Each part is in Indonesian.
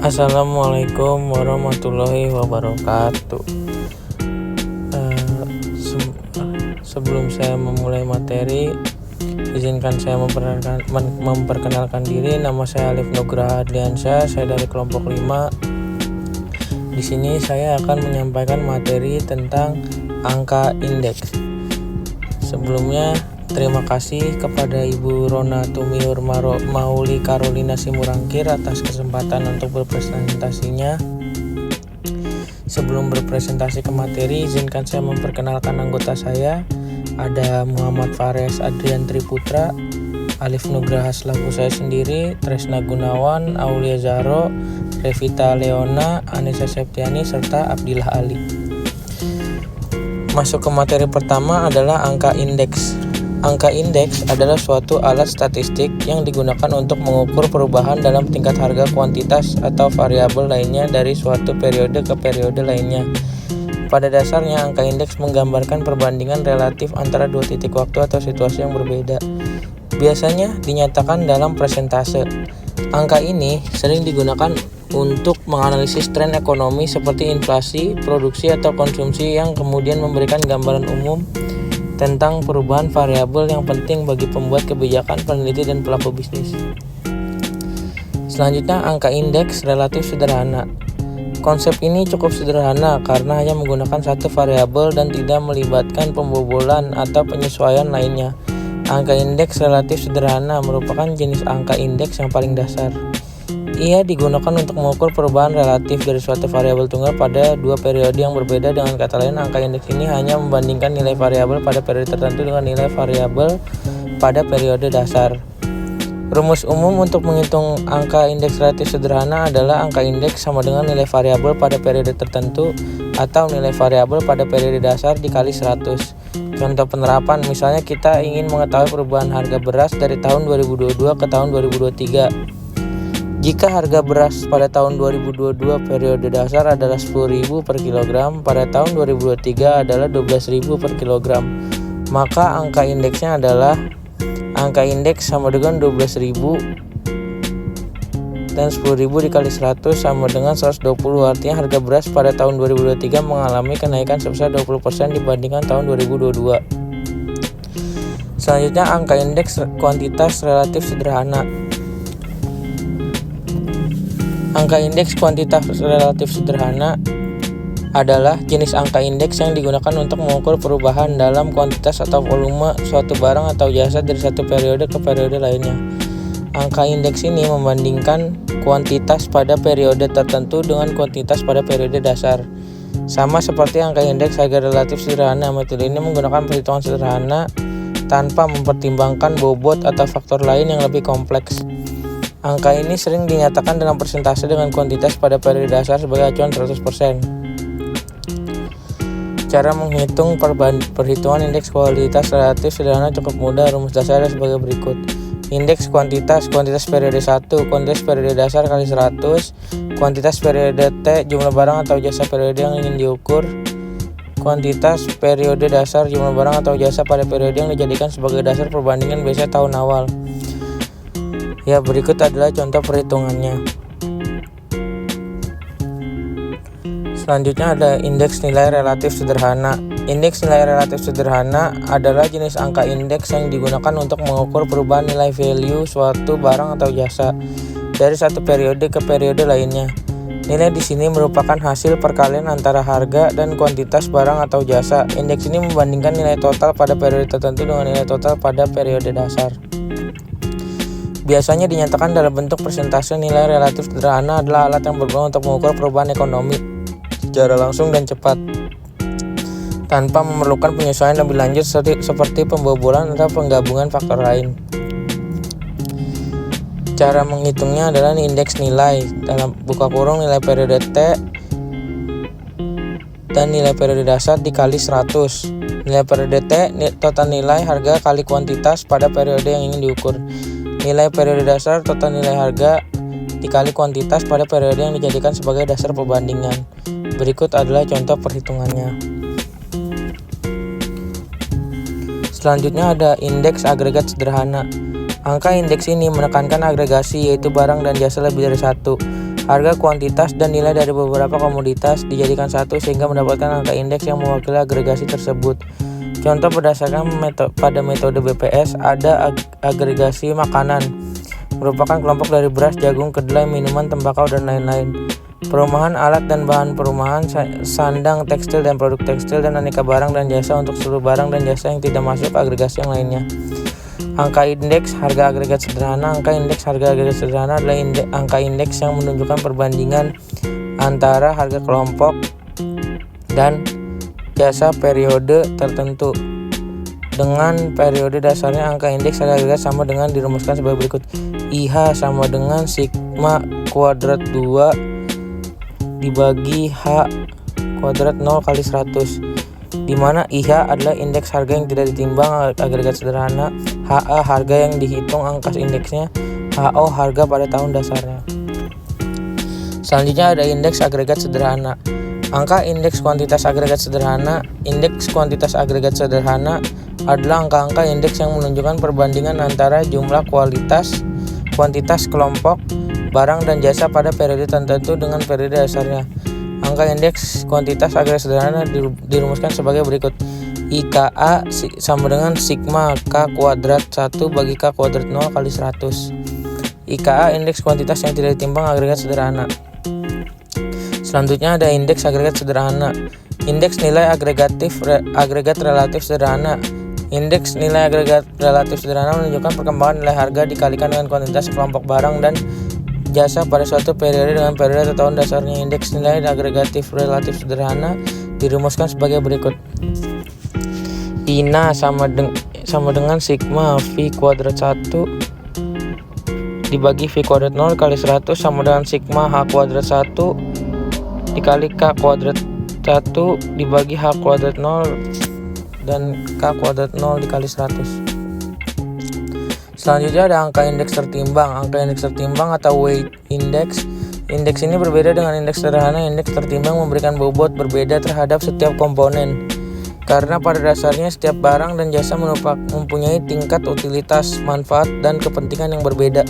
Assalamualaikum warahmatullahi wabarakatuh. Eh, Sebelum saya memulai materi, izinkan saya memperkenalkan diri. Nama saya Alif Nugraha Adliansyah, saya dari kelompok 5. Di sini saya akan menyampaikan materi tentang angka indeks. Sebelumnya, terima kasih kepada Ibu Rona Tumiur Mauli Carolina Simurangkir atas kesempatan untuk berpresentasinya. Sebelum berpresentasi ke materi, izinkan saya memperkenalkan anggota saya. Ada Muhammad Fares Adrian Triputra, Alif Nugraha selaku saya sendiri, Tresna Gunawan, Aulia Zahro, Revita Leona, Anissa Septiani, serta Abdillah Ali. Masuk ke materi pertama adalah angka indeks. Angka indeks adalah suatu alat statistik yang digunakan untuk mengukur perubahan dalam tingkat harga kuantitas atau variabel lainnya dari suatu periode ke periode lainnya. Pada dasarnya, angka indeks menggambarkan perbandingan relatif antara dua titik waktu atau situasi yang berbeda. Biasanya dinyatakan dalam persentase. Angka ini sering digunakan untuk menganalisis tren ekonomi seperti inflasi, produksi, atau konsumsi yang kemudian memberikan gambaran umum tentang perubahan variabel yang penting bagi pembuat kebijakan, peneliti, dan pelaku bisnis. Selanjutnya, angka indeks relatif sederhana. Konsep ini cukup sederhana karena hanya menggunakan satu variabel dan tidak melibatkan pembobolan atau penyesuaian lainnya. Angka indeks relatif sederhana merupakan jenis angka indeks yang paling dasar. Ia digunakan untuk mengukur perubahan relatif dari suatu variabel tunggal pada dua periode yang berbeda. Dengan kata lain, angka indeks ini hanya membandingkan nilai variabel pada periode tertentu dengan nilai variabel pada periode dasar. Rumus umum untuk menghitung angka indeks relatif sederhana adalah angka indeks sama dengan nilai variabel pada periode tertentu atau nilai variabel pada periode dasar dikali 100. Contoh penerapan, misalnya kita ingin mengetahui perubahan harga beras dari tahun 2022 ke tahun 2023. Jika harga beras pada tahun 2022 periode dasar adalah 10.000 per kilogram, pada tahun 2023 adalah 12.000 per kilogram, maka angka indeksnya adalah angka indeks sama dengan 12.000 dan 10.000 dikali 100 sama dengan 120. Artinya harga beras pada tahun 2023 mengalami kenaikan sebesar 20% dibandingkan tahun 2022. Selanjutnya, angka indeks kuantitas relatif sederhana. Angka indeks kuantitas relatif sederhana adalah jenis angka indeks yang digunakan untuk mengukur perubahan dalam kuantitas atau volume suatu barang atau jasa dari satu periode ke periode lainnya. Angka indeks ini membandingkan kuantitas pada periode tertentu dengan kuantitas pada periode dasar. Sama seperti angka indeks harga relatif sederhana, metode ini menggunakan perhitungan sederhana tanpa mempertimbangkan bobot atau faktor lain yang lebih kompleks. Angka ini sering dinyatakan dalam persentase dengan kuantitas pada periode dasar sebagai acuan 100%. Cara menghitung perhitungan indeks kualitas relatif sederhana cukup mudah. Rumus dasarnya sebagai berikut. Indeks kuantitas periode 1, kuantitas periode dasar kali 100, kuantitas periode T, jumlah barang atau jasa periode yang ingin diukur, kuantitas periode dasar, jumlah barang atau jasa pada periode yang dijadikan sebagai dasar perbandingan biasanya tahun awal. Ya, berikut adalah contoh perhitungannya. Selanjutnya ada indeks nilai relatif sederhana. Indeks nilai relatif sederhana adalah jenis angka indeks yang digunakan untuk mengukur perubahan nilai value suatu barang atau jasa dari satu periode ke periode lainnya. Nilai di sini merupakan hasil perkalian antara harga dan kuantitas barang atau jasa. Indeks ini membandingkan nilai total pada periode tertentu dengan nilai total pada periode dasar. Biasanya dinyatakan dalam bentuk persentase. Nilai relatif sederhana adalah alat yang berguna untuk mengukur perubahan ekonomi secara langsung dan cepat, tanpa memerlukan penyesuaian lebih lanjut seperti pembobolan atau penggabungan faktor lain. Cara menghitungnya adalah indeks nilai dalam buka kurung nilai periode T dan nilai periode dasar dikali 100. Nilai periode T total nilai harga kali kuantitas pada periode yang ingin diukur. Nilai periode dasar total nilai harga dikali kuantitas pada periode yang dijadikan sebagai dasar perbandingan. Berikut adalah contoh perhitungannya. Selanjutnya ada indeks agregat sederhana. Angka indeks ini menekankan agregasi, yaitu barang dan jasa lebih dari satu. Harga, kuantitas, dan nilai dari beberapa komoditas dijadikan satu sehingga mendapatkan angka indeks yang mewakili agregasi tersebut. Contoh berdasarkan pada metode BPS ada agregasi makanan, merupakan kelompok dari beras, jagung, kedelai, minuman, tembakau, dan lain-lain. Perumahan, alat dan bahan perumahan, sandang, tekstil dan produk tekstil, dan aneka barang dan jasa untuk seluruh barang dan jasa yang tidak masuk agregasi yang lainnya. Angka indeks harga agregat sederhana. Angka indeks harga agregat sederhana adalah angka indeks yang menunjukkan perbandingan antara harga kelompok dan jasa periode tertentu. Dengan periode dasarnya, angka indeks harga agregat sama dengan dirumuskan sebagai berikut. IH sama dengan sigma kuadrat 2 dibagi H kuadrat 0 kali 100, di mana IH adalah indeks harga yang tidak ditimbang agregat sederhana, HA harga yang dihitung angka indeksnya, HO harga pada tahun dasarnya. Selanjutnya ada indeks agregat sederhana. Angka indeks kuantitas agregat sederhana. Indeks kuantitas agregat sederhana adalah angka-angka indeks yang menunjukkan perbandingan antara jumlah kuantitas kelompok, barang dan jasa pada periode tertentu dengan periode dasarnya. Angka indeks kuantitas agregat sederhana dirumuskan sebagai berikut. IKA sama dengan sigma K kuadrat 1 bagi K kuadrat 0 kali 100. IKA indeks kuantitas yang tidak ditimbang agregat sederhana. Selanjutnya ada indeks agregat sederhana. Indeks nilai agregat relatif sederhana. Indeks nilai agregat relatif sederhana menunjukkan perkembangan nilai harga dikalikan dengan kuantitas kelompok barang dan jasa pada suatu periode dengan periode atau tahun dasarnya. Indeks nilai agregatif relatif sederhana dirumuskan sebagai berikut. INA sama dengan sigma V kuadrat 1 dibagi V kuadrat 0 kali 100 sama dengan sigma H kuadrat 1 dikali K kuadrat 1 dibagi H kuadrat 0 dan K kuadrat 0 dikali 100. Selanjutnya ada angka indeks tertimbang. Angka indeks tertimbang atau weight index. Indeks ini berbeda dengan indeks sederhana. Indeks tertimbang memberikan bobot berbeda terhadap setiap komponen. Karena pada dasarnya setiap barang dan jasa mempunyai tingkat utilitas, manfaat, dan kepentingan yang berbeda.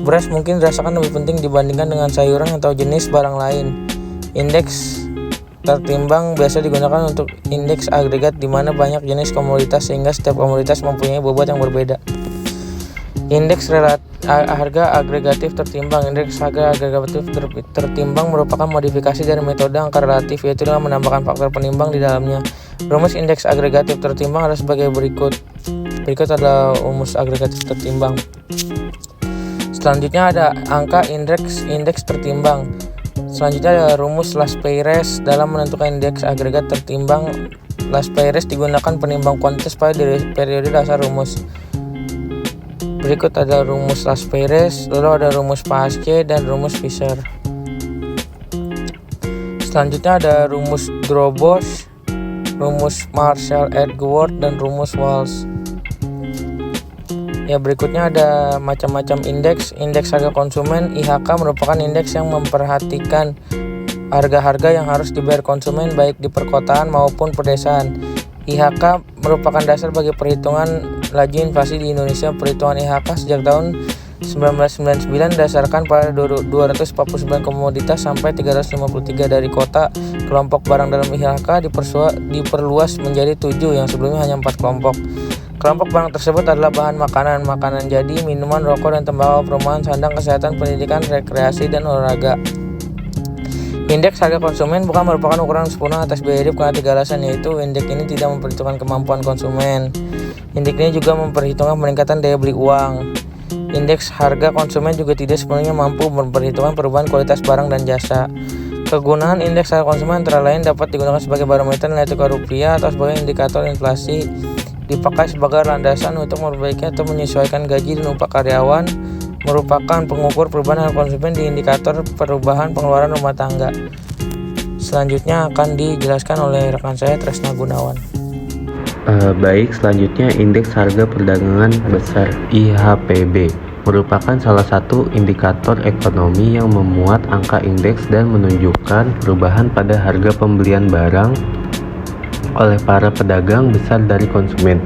Beras mungkin dirasakan lebih penting dibandingkan dengan sayuran atau jenis barang lain. Indeks tertimbang biasa digunakan untuk indeks agregat di mana banyak jenis komoditas sehingga setiap komoditas mempunyai bobot yang berbeda. Indeks harga agregatif tertimbang. Indeks harga agregatif tertimbang merupakan modifikasi dari metode angka relatif, yaitu dengan menambahkan faktor penimbang di dalamnya. Rumus indeks agregatif tertimbang adalah sebagai berikut. Berikut adalah rumus agregatif tertimbang. Selanjutnya ada angka indeks tertimbang. Selanjutnya ada rumus Laspeyres dalam menentukan indeks agregat tertimbang. Laspeyres digunakan penimbang kuantitas pada periode dasar rumus. Berikut ada rumus Laspeyres, lalu ada rumus Paasche dan rumus Fisher. Selanjutnya ada rumus Drobosch, rumus Marshall-Edgeworth, dan rumus Walsh. Ya, berikutnya ada macam-macam indeks. Indeks harga konsumen (IHK) merupakan indeks yang memperhatikan harga-harga yang harus dibayar konsumen baik di perkotaan maupun pedesaan. IHK merupakan dasar bagi perhitungan laju inflasi di Indonesia. Perhitungan IHK sejak tahun 1999 dasarkan pada 249 komoditas sampai 353 dari kota. Kelompok barang dalam IHK diperluas menjadi 7 yang sebelumnya hanya 4 kelompok. Kelompok barang tersebut adalah bahan makanan jadi, minuman, rokok, dan tembakau, perumahan, sandang, kesehatan, pendidikan, rekreasi, dan olahraga. Indeks harga konsumen bukan merupakan ukuran sempurna atas biaya hidup karena 3 alasan, yaitu indeks ini tidak memperhitungkan kemampuan konsumen. Indeks ini juga memperhitungkan peningkatan daya beli uang. Indeks harga konsumen juga tidak sepenuhnya mampu memperhitungkan perubahan kualitas barang dan jasa. Kegunaan indeks harga konsumen antara lain dapat digunakan sebagai barometer nilai tukar rupiah atau sebagai indikator inflasi, dipakai sebagai landasan untuk memperbaiki atau menyesuaikan gaji dan upah karyawan, merupakan pengukur perubahan harga konsumen di indikator perubahan pengeluaran rumah tangga. Selanjutnya akan dijelaskan oleh rekan saya Tresna Gunawan. Baik, selanjutnya indeks harga perdagangan besar IHPB merupakan salah satu indikator ekonomi yang memuat angka indeks dan menunjukkan perubahan pada harga pembelian barang oleh para pedagang besar dari konsumen.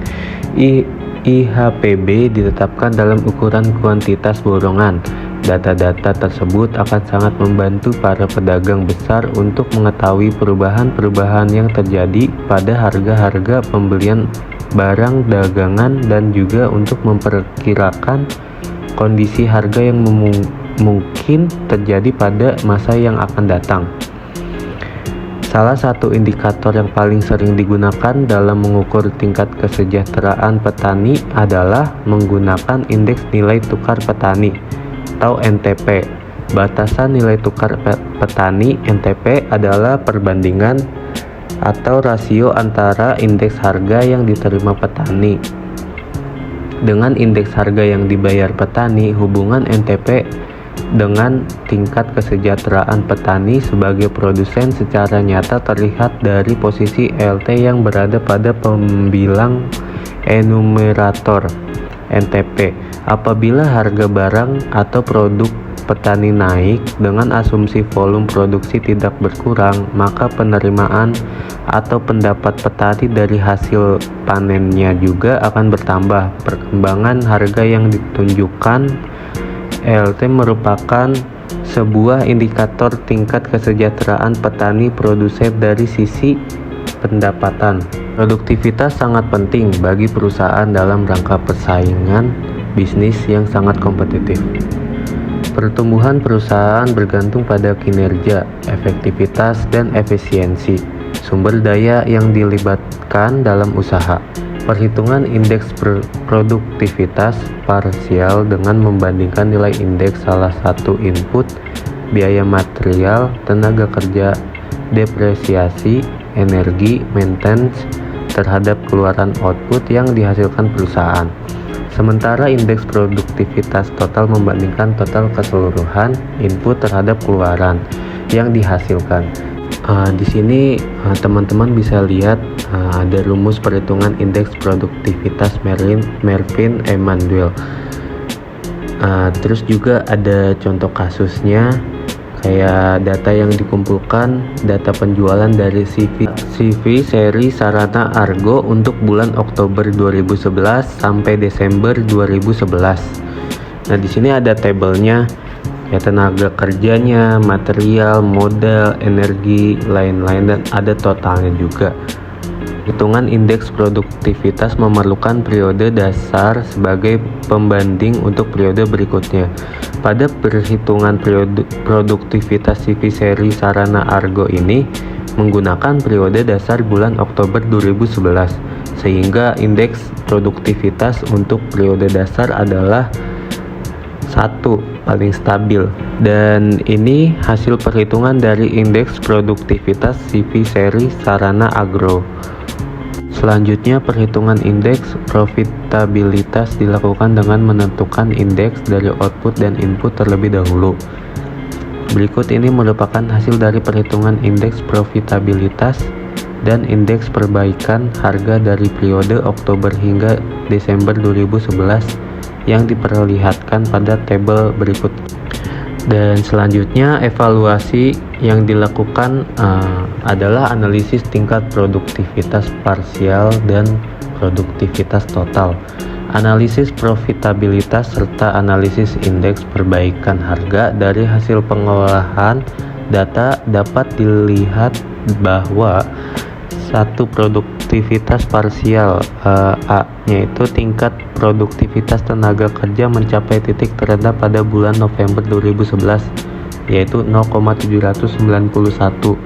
IHPB ditetapkan dalam ukuran kuantitas borongan Data-data tersebut akan sangat membantu para pedagang besar untuk mengetahui perubahan-perubahan yang terjadi pada harga-harga pembelian barang dagangan dan juga untuk memperkirakan kondisi harga yang mungkin terjadi pada masa yang akan datang. Salah satu indikator yang paling sering digunakan dalam mengukur tingkat kesejahteraan petani adalah menggunakan indeks nilai tukar petani atau NTP. Batasan nilai tukar petani NTP adalah perbandingan atau rasio antara indeks harga yang diterima petani dengan indeks harga yang dibayar petani. Hubungan NTP dengan tingkat kesejahteraan petani sebagai produsen secara nyata terlihat dari posisi LT yang berada pada pembilang enumerator NTP. Apabila harga barang atau produk petani naik dengan asumsi volume produksi tidak berkurang, maka penerimaan atau pendapat petani dari hasil panennya juga akan bertambah. Perkembangan harga yang ditunjukkan LT merupakan sebuah indikator tingkat kesejahteraan petani produsen dari sisi pendapatan. Produktivitas sangat penting bagi perusahaan dalam rangka persaingan bisnis yang sangat kompetitif. Pertumbuhan perusahaan bergantung pada kinerja, efektivitas, dan efisiensi sumber daya yang dilibatkan dalam usaha. Perhitungan indeks produktivitas parsial dengan membandingkan nilai indeks salah satu input, biaya material, tenaga kerja, depresiasi, energi, maintenance, terhadap keluaran output yang dihasilkan perusahaan. Sementara indeks produktivitas total membandingkan total keseluruhan input terhadap keluaran yang dihasilkan. Di sini teman-teman bisa lihat ada rumus perhitungan indeks produktivitas Mervin Emanuel. Terus juga ada contoh kasusnya, kayak data yang dikumpulkan, data penjualan dari CV seri Sarana Argo untuk bulan Oktober 2011 sampai Desember 2011. Nah, di sini ada tabelnya, ya, tenaga kerjanya, material, modal, energi, lain-lain, dan ada totalnya juga. Hitungan indeks produktivitas memerlukan periode dasar sebagai pembanding untuk periode berikutnya. Pada perhitungan produktivitas CV seri Sarana Argo ini menggunakan periode dasar bulan Oktober 2011, sehingga indeks produktivitas untuk periode dasar adalah 1, paling stabil. Dan ini hasil perhitungan dari indeks produktivitas CV seri Sarana Agro. Selanjutnya, perhitungan indeks profitabilitas dilakukan dengan menentukan indeks dari output dan input terlebih dahulu. Berikut ini merupakan hasil dari perhitungan indeks profitabilitas dan indeks perbaikan harga dari periode Oktober hingga Desember 2011 yang diperlihatkan pada tabel berikut. Dan selanjutnya, evaluasi yang dilakukan adalah analisis tingkat produktivitas parsial dan produktivitas total, analisis profitabilitas, serta analisis indeks perbaikan harga. Dari hasil pengolahan data dapat dilihat bahwa satu produktivitas parsial A-nya itu tingkat produktivitas tenaga kerja mencapai titik terendah pada bulan November 2011, yaitu 0,791.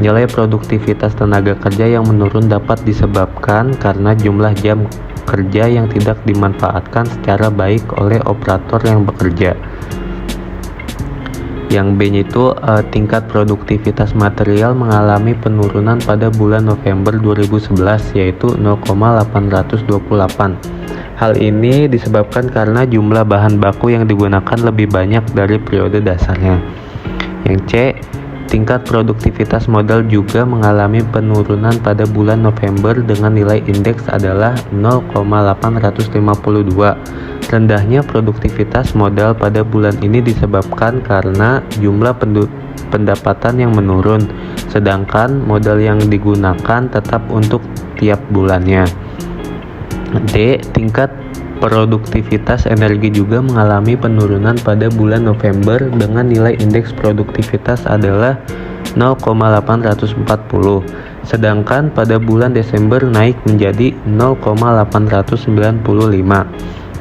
Nilai produktivitas tenaga kerja yang menurun dapat disebabkan karena jumlah jam kerja yang tidak dimanfaatkan secara baik oleh operator yang bekerja. Yang B-nya itu tingkat produktivitas material mengalami penurunan pada bulan November 2011, yaitu 0,828. Hal ini disebabkan karena jumlah bahan baku yang digunakan lebih banyak dari periode dasarnya. Yang C, tingkat produktivitas modal juga mengalami penurunan pada bulan November dengan nilai indeks adalah 0,852. Rendahnya produktivitas modal pada bulan ini disebabkan karena jumlah pendapatan yang menurun, sedangkan modal yang digunakan tetap untuk tiap bulannya. D, tingkat Produktivitas energi juga mengalami penurunan pada bulan November dengan nilai indeks produktivitas adalah 0,840, sedangkan pada bulan Desember naik menjadi 0,895.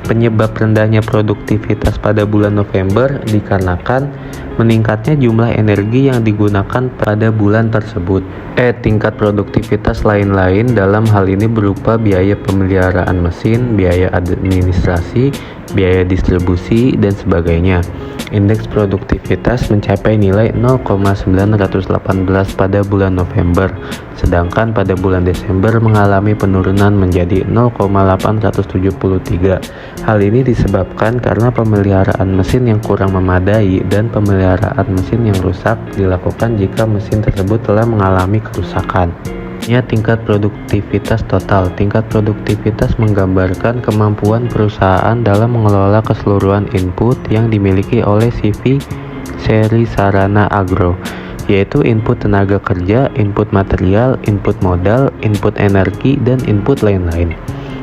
Penyebab rendahnya produktivitas pada bulan November dikarenakan meningkatnya jumlah energi yang digunakan pada bulan tersebut. Tingkat produktivitas lain-lain dalam hal ini berupa biaya pemeliharaan mesin, biaya administrasi, biaya distribusi, dan sebagainya. Indeks produktivitas mencapai nilai 0,918 pada bulan November, sedangkan pada bulan Desember mengalami penurunan menjadi 0,873. Hal ini disebabkan karena pemeliharaan mesin yang kurang memadai dan pemeliharaan mesin yang rusak dilakukan jika mesin tersebut telah mengalami kerusakan. Tingkat produktivitas total. Tingkat produktivitas menggambarkan kemampuan perusahaan dalam mengelola keseluruhan input yang dimiliki oleh CV seri sarana agro, yaitu input tenaga kerja, input material, input modal, input energi, dan input lain-lain.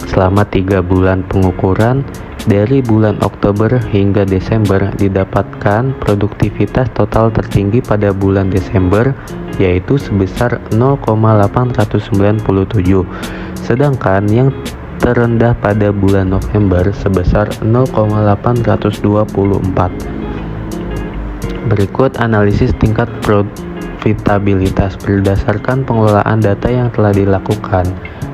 Selama 3 bulan pengukuran, dari bulan Oktober hingga Desember didapatkan produktivitas total tertinggi pada bulan Desember, yaitu sebesar 0,897, sedangkan yang terendah pada bulan November sebesar 0,824. Berikut analisis tingkat profitabilitas berdasarkan pengelolaan data yang telah dilakukan.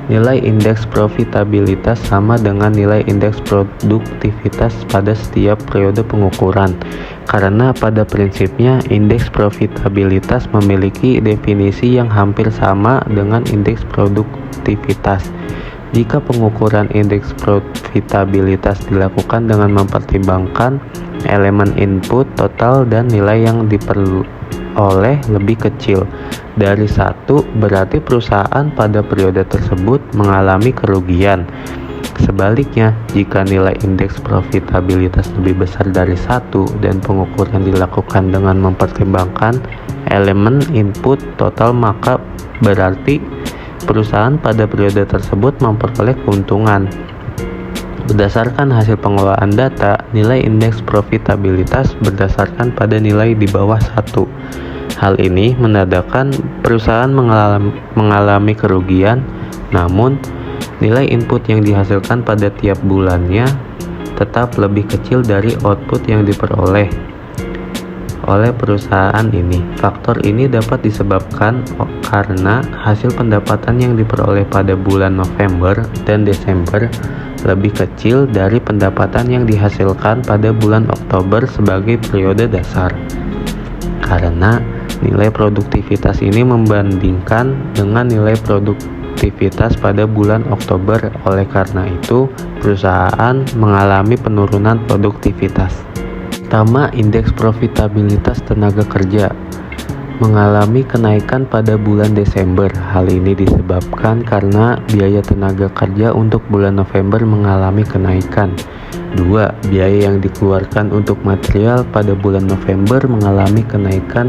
Nilai indeks profitabilitas sama dengan nilai indeks produktivitas pada setiap periode pengukuran, karena pada prinsipnya indeks profitabilitas memiliki definisi yang hampir sama dengan indeks produktivitas. Jika pengukuran indeks profitabilitas dilakukan dengan mempertimbangkan elemen input total dan nilai yang diperoleh lebih kecil dari 1, berarti perusahaan pada periode tersebut mengalami kerugian. Sebaliknya, jika nilai indeks profitabilitas lebih besar dari 1 dan pengukuran dilakukan dengan mempertimbangkan elemen input total, maka berarti perusahaan pada periode tersebut memperoleh keuntungan. Berdasarkan hasil pengelolaan data, nilai indeks profitabilitas berdasarkan pada nilai di bawah 1. Hal ini menandakan perusahaan mengalami kerugian, namun nilai input yang dihasilkan pada tiap bulannya tetap lebih kecil dari output yang diperoleh oleh perusahaan ini. Faktor ini dapat disebabkan karena hasil pendapatan yang diperoleh pada bulan November dan Desember lebih kecil dari pendapatan yang dihasilkan pada bulan Oktober sebagai periode dasar. Karena nilai produktivitas ini membandingkan dengan nilai produktivitas pada bulan Oktober, oleh karena itu perusahaan mengalami penurunan produktivitas. Pertama, indeks profitabilitas tenaga kerja mengalami kenaikan pada bulan Desember. Hal ini disebabkan karena biaya tenaga kerja untuk bulan November mengalami kenaikan. 2. Biaya yang dikeluarkan untuk material pada bulan November mengalami kenaikan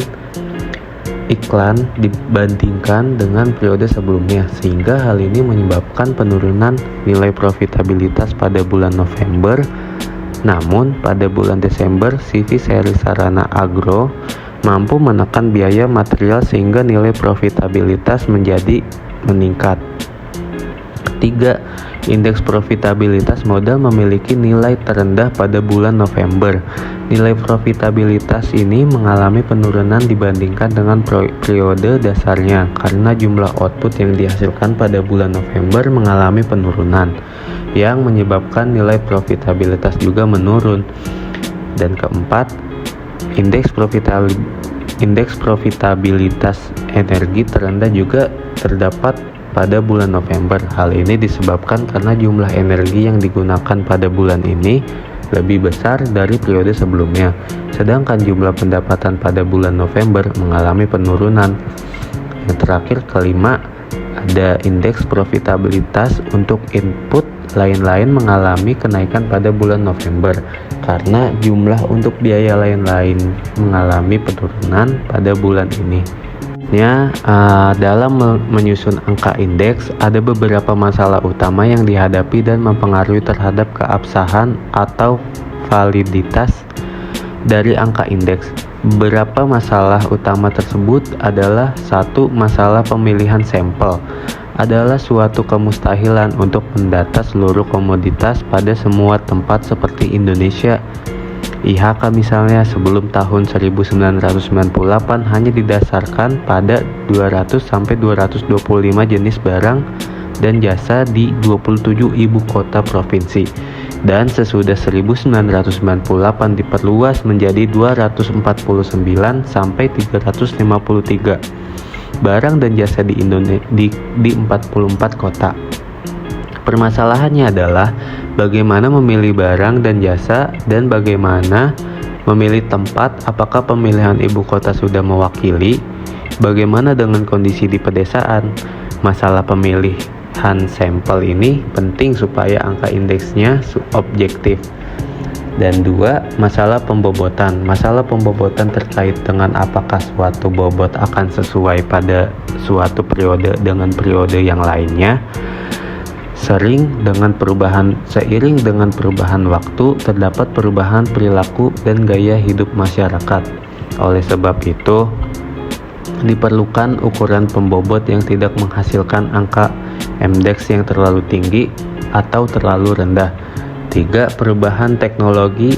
iklan dibandingkan dengan periode sebelumnya, sehingga hal ini menyebabkan penurunan nilai profitabilitas pada bulan November. Namun pada bulan Desember, CV seri sarana agro mampu menekan biaya material sehingga nilai profitabilitas menjadi meningkat. 3. Indeks profitabilitas modal memiliki nilai terendah pada bulan November. Nilai profitabilitas ini mengalami penurunan dibandingkan dengan periode dasarnya karena jumlah output yang dihasilkan pada bulan November mengalami penurunan, yang menyebabkan nilai profitabilitas juga menurun. Dan keempat, indeks profitabilitas energi terendah juga terdapat pada bulan November. Hal ini disebabkan karena jumlah energi yang digunakan pada bulan ini lebih besar dari periode sebelumnya, sedangkan jumlah pendapatan pada bulan November mengalami penurunan. Yang terakhir, kelima, ada indeks profitabilitas untuk input lain-lain mengalami kenaikan pada bulan November karena jumlah untuk biaya lain-lain mengalami penurunan pada bulan ini. Selanjutnya, dalam menyusun angka indeks, ada beberapa masalah utama yang dihadapi dan mempengaruhi terhadap keabsahan atau validitas dari angka indeks. Beberapa masalah utama tersebut adalah: satu, masalah pemilihan sampel. Adalah suatu kemustahilan untuk mendata seluruh komoditas pada semua tempat seperti Indonesia. IHK misalnya sebelum tahun 1998 hanya didasarkan pada 200-225 jenis barang dan jasa di 27 ibu kota provinsi, dan sesudah 1998 diperluas menjadi 249-353 barang dan jasa di Indonesia di 44 kota. Permasalahannya adalah bagaimana memilih barang dan jasa dan bagaimana memilih tempat. Apakah pemilihan ibu kota sudah mewakili? Bagaimana dengan kondisi di pedesaan? Masalah pemilihan sampel ini penting supaya angka indeksnya objektif. Dan dua, masalah pembobotan. Masalah pembobotan terkait dengan apakah suatu bobot akan sesuai pada suatu periode dengan periode yang lainnya. Seiring dengan perubahan waktu, terdapat perubahan perilaku dan gaya hidup masyarakat. Oleh sebab itu, diperlukan ukuran pembobot yang tidak menghasilkan angka indeks yang terlalu tinggi atau terlalu rendah. 3. Perubahan teknologi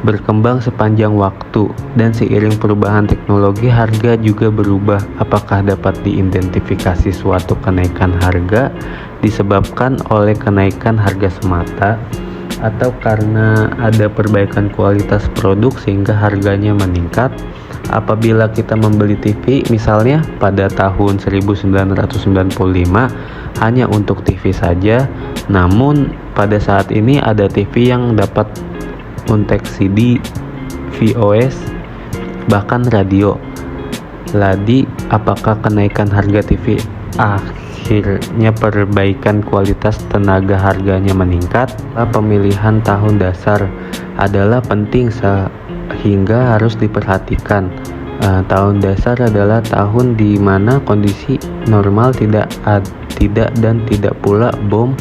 berkembang sepanjang waktu, dan seiring perubahan teknologi harga juga berubah. Apakah dapat diidentifikasi suatu kenaikan harga disebabkan oleh kenaikan harga semata, atau karena ada perbaikan kualitas produk sehingga harganya meningkat? Apabila kita membeli TV misalnya pada tahun 1995 hanya untuk TV saja, namun pada saat ini ada TV yang dapat untuk CD, VOS, bahkan radio. Ladi, apakah kenaikan harga TV akhirnya perbaikan kualitas tenaga harganya meningkat? Pemilihan tahun dasar adalah penting sehingga harus diperhatikan. Tahun dasar adalah tahun di mana kondisi normal tidak pula bom.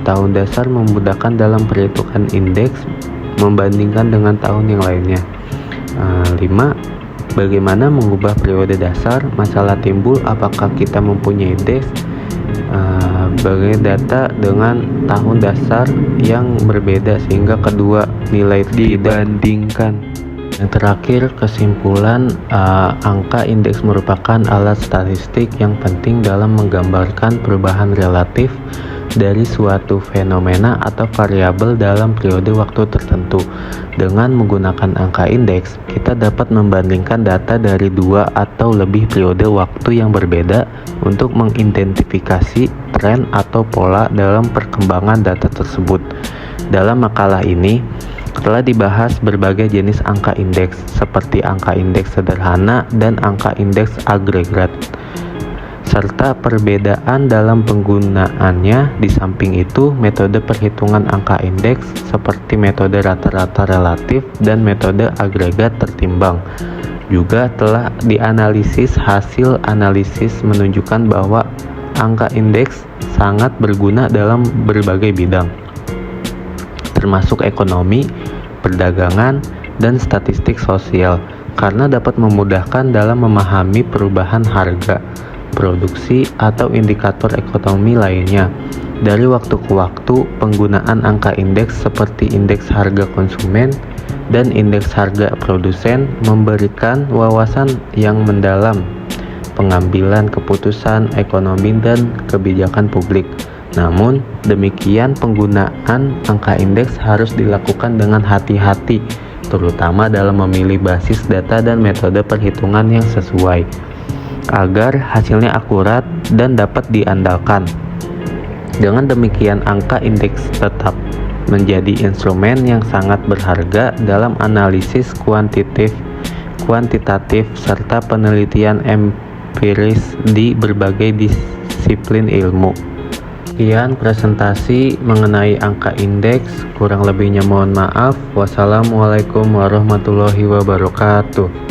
Tahun dasar memudahkan dalam perhitungan indeks membandingkan dengan tahun yang lainnya. 5. Bagaimana mengubah periode dasar? Masalah timbul apakah kita mempunyai indeks sebagai data dengan tahun dasar yang berbeda sehingga kedua nilai dibandingkan. Yang terakhir, kesimpulan, angka indeks merupakan alat statistik yang penting dalam menggambarkan perubahan relatif dari suatu fenomena atau variabel dalam periode waktu tertentu. Dengan menggunakan angka indeks, kita dapat membandingkan data dari dua atau lebih periode waktu yang berbeda untuk mengidentifikasi tren atau pola dalam perkembangan data tersebut. Dalam makalah ini telah dibahas berbagai jenis angka indeks, seperti angka indeks sederhana dan angka indeks agregat, serta perbedaan dalam penggunaannya. Di samping itu, metode perhitungan angka indeks seperti metode rata-rata relatif dan metode agregat tertimbang juga telah dianalisis. Hasil analisis menunjukkan bahwa angka indeks sangat berguna dalam berbagai bidang, termasuk ekonomi, perdagangan, dan statistik sosial, karena dapat memudahkan dalam memahami perubahan harga, produksi, atau indikator ekonomi lainnya. Dari waktu ke waktu, penggunaan angka indeks seperti indeks harga konsumen dan indeks harga produsen memberikan wawasan yang mendalam pengambilan keputusan ekonomi dan kebijakan publik. Namun demikian, penggunaan angka indeks harus dilakukan dengan hati-hati, terutama dalam memilih basis data dan metode perhitungan yang sesuai, agar hasilnya akurat dan dapat diandalkan. Dengan demikian, angka indeks tetap menjadi instrumen yang sangat berharga dalam analisis kuantitatif serta penelitian empiris di berbagai disiplin ilmu. Sekian presentasi mengenai angka indeks, kurang lebihnya mohon maaf. Wassalamualaikum warahmatullahi wabarakatuh.